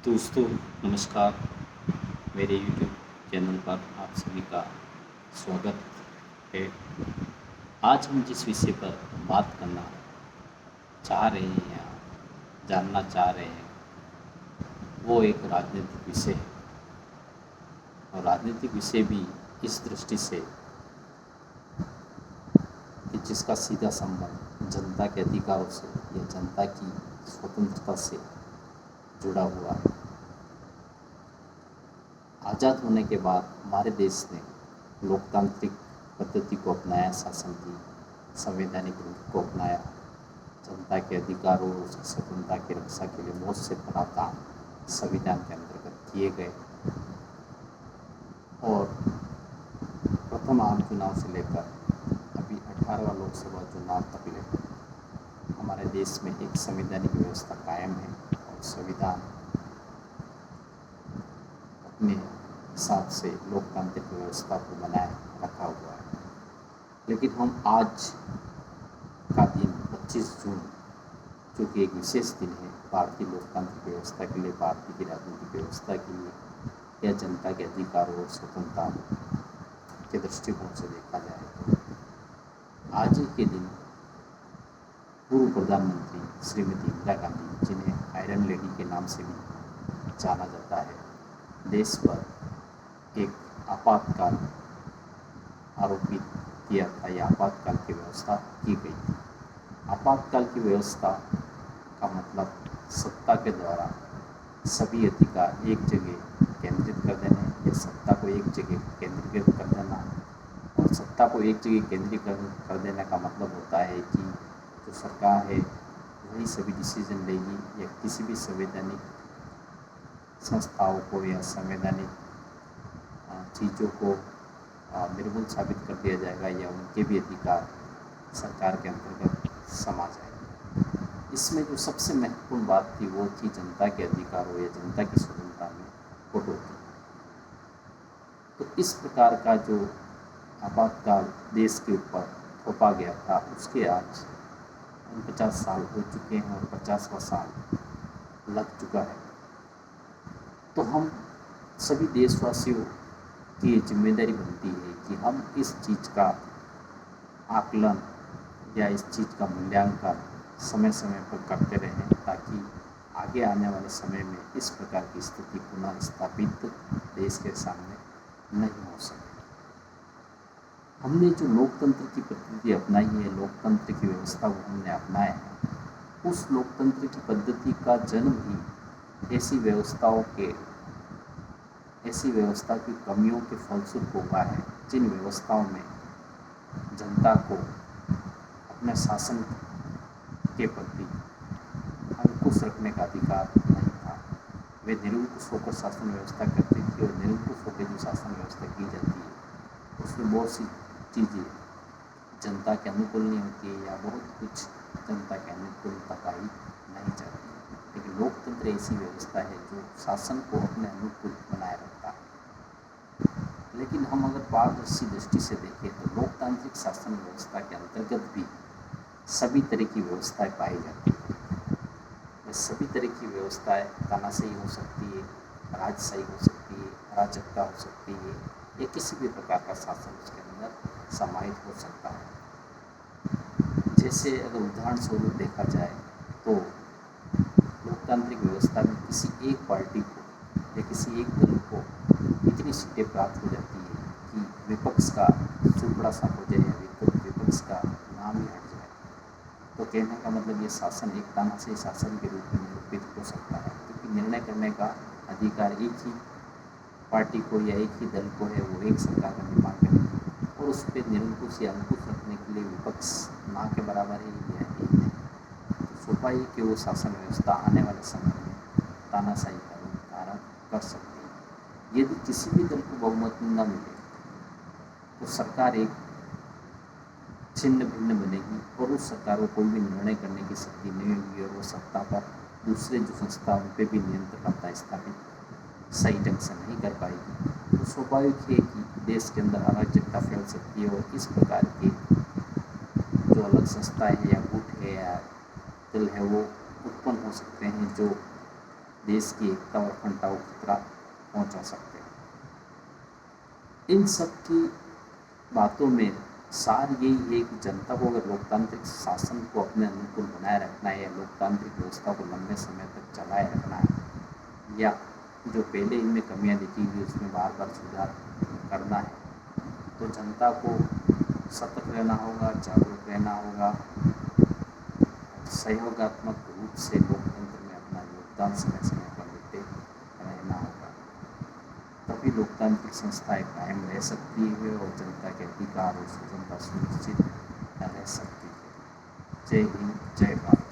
दोस्तों नमस्कार। मेरे यूट्यूब चैनल पर आप सभी का स्वागत है। आज हम जिस विषय पर बात करना चाह रहे हैं या जानना चाह रहे हैं वो एक राजनीतिक विषय है। और राजनीतिक विषय भी इस दृष्टि से कि जिसका सीधा संबंध जनता के अधिकारों से या जनता की स्वतंत्रता से जुड़ा हुआ है। आज़ाद होने के बाद हमारे देश ने लोकतांत्रिक पद्धति को अपनाया, शासन की संवैधानिक रूप को अपनाया, जनता के अधिकारों और स्वतंत्रता की रक्षा के लिए बहुत से प्रावधान संविधान के अंतर्गत किए गए। और प्रथम आम चुनाव से लेकर अभी 18वां लोकसभा चुनाव तक ले हमारे देश में एक संवैधानिक व्यवस्था कायम है और संविधान अपने हिसाब से लोकतांत्रिक व्यवस्था को बनाए रखा हुआ है। लेकिन हम आज का दिन 25 जून जो कि एक विशेष दिन है भारतीय लोकतांत्रिक व्यवस्था के लिए, भारतीय की राजनीतिक व्यवस्था के लिए या जनता के अधिकारों और स्वतंत्रता के दृष्टिकोण से देखा जाए तो आज के दिन पूर्व प्रधानमंत्री श्रीमती इंदिरा गांधी, जिन्हें आयरन लेडी के नाम से भी जाना जाता है, देश पर एक आपातकाल आरोपित किया था या आपातकाल की व्यवस्था की गई थी। आपातकाल की व्यवस्था का मतलब सत्ता के द्वारा सभी अधिकार एक जगह केंद्रित कर देने या सत्ता को एक जगह केंद्रीकृत कर देना। और सत्ता को एक जगह केंद्रीकृत कर देने का मतलब होता है कि जो सरकार है वही सभी डिसीजन लेगी या किसी भी संवैधानिक संस्थाओं को या संवैधानिक चीज़ों को निर्मूल साबित कर दिया जाएगा या उनके भी अधिकार सरकार के अंतर्गत समा जाएंगे। इसमें जो सबसे महत्वपूर्ण बात थी वो थी जनता के अधिकारों या जनता की स्वतंत्रता में कटौती। तो इस प्रकार का जो आपातकाल देश के ऊपर थोपा गया था उसके आज 50 साल हो चुके हैं और 50वां साल लग चुका है। तो हम सभी देशवासियों की ये जिम्मेदारी बनती है कि हम इस चीज़ का आकलन या इस चीज़ का मूल्यांकन समय समय पर करते रहें ताकि आगे आने वाले समय में इस प्रकार की स्थिति पुनः स्थापित देश के सामने नहीं हो सके। हमने जो लोकतंत्र की पद्धति अपनाई है, लोकतंत्र की व्यवस्था को हमने अपनाया है, उस लोकतंत्र की पद्धति का जन्म ही ऐसी व्यवस्था की कमियों के फलस्वरूप हुआ है जिन व्यवस्थाओं में जनता को अपने शासन के प्रति अंकुश रखने का अधिकार नहीं था। वे निरंकुश होकर शासन व्यवस्था करती थी और निरंकुश होकर जो शासन व्यवस्था की जाती है उसमें बहुत सी चीज़ें जनता के अनुकूल नहीं होती है या बहुत कुछ जनता के अनुकूलता का ही नहीं चाहती। लेकिन लोकतंत्र ऐसी व्यवस्था है जो शासन को अपने अनुकूल बनाए रखता है। लेकिन हम अगर पारदर्शी दृष्टि से देखें तो लोकतांत्रिक शासन व्यवस्था के अंतर्गत भी सभी तरह की व्यवस्थाएं पाई जाती है। सभी तरह की व्यवस्थाएं तानाशाही हो सकती है, राजशाही हो सकती है, अराजकता हो सकती है या किसी भी प्रकार का शासन उसके अंदर समाहित हो सकता है। जैसे अगर उदाहरण स्वरूप देखा जाए तो लोकतांत्रिक व्यवस्था में किसी एक पार्टी को या किसी एक दल को इतनी सीटें प्राप्त हो जाती है कि विपक्ष का चुपड़ा सा हो जाए या विपक्ष का नाम ही हट जाए। तो कहने का मतलब ये शासन एक तानाशाही शासन के रूप में निरूपित हो सकता है, क्योंकि निर्णय करने का अधिकार एक ही पार्टी को या एक ही दल को है। वो एक सरकार का निर्माण करेगी और उस पर निरंकुश या अंकुश रखने के लिए विपक्ष ना के बराबर है या एक है। तो स्वाभाविक कि वो शासन व्यवस्था आने वाले समय में तानाशाही का रूप धारण कर सकती है। यदि किसी भी दल को बहुमत न मिले तो सरकार एक छिन्न भिन्न बनेगी और उस सरकार को कोई भी निर्णय करने की शक्ति नहीं होगी और वो सत्ता पर दूसरे जो संस्था उन पर भी नियंत्रण स्थापित सही ढंग से नहीं कर पाएगी। तो स्वाभाविक है कि देश के अंदर अराजकता फैल सकती है और इस प्रकार की जो अलग संस्थाएं हैं या गुट है या दल है वो उत्पन्न हो सकते हैं जो देश की एकता और अखंडता को खतरा पहुंचा सकते हैं। इन सब की बातों में सार यही है कि जनता को अगर लोकतांत्रिक शासन को अपने अनुकूल बनाए रखना है या लोकतांत्रिक व्यवस्था को लंबे समय तक चलाए रखना है या जो पहले इनमें कमियां दिखी हुई उसमें बार बार सुधार करना है, तो जनता को सतर्क रहना होगा, जागरूक रहना होगा, सहयोगात्मक रूप से लोकतंत्र में अपना योगदान समय समय पर देते रहना होगा। तभी लोकतांत्रिक संस्थाएं कायम रह सकती है और जनता के अधिकार और स्वतंत्रता सुनिश्चित रह सकती है। जय हिंद, जय भारत।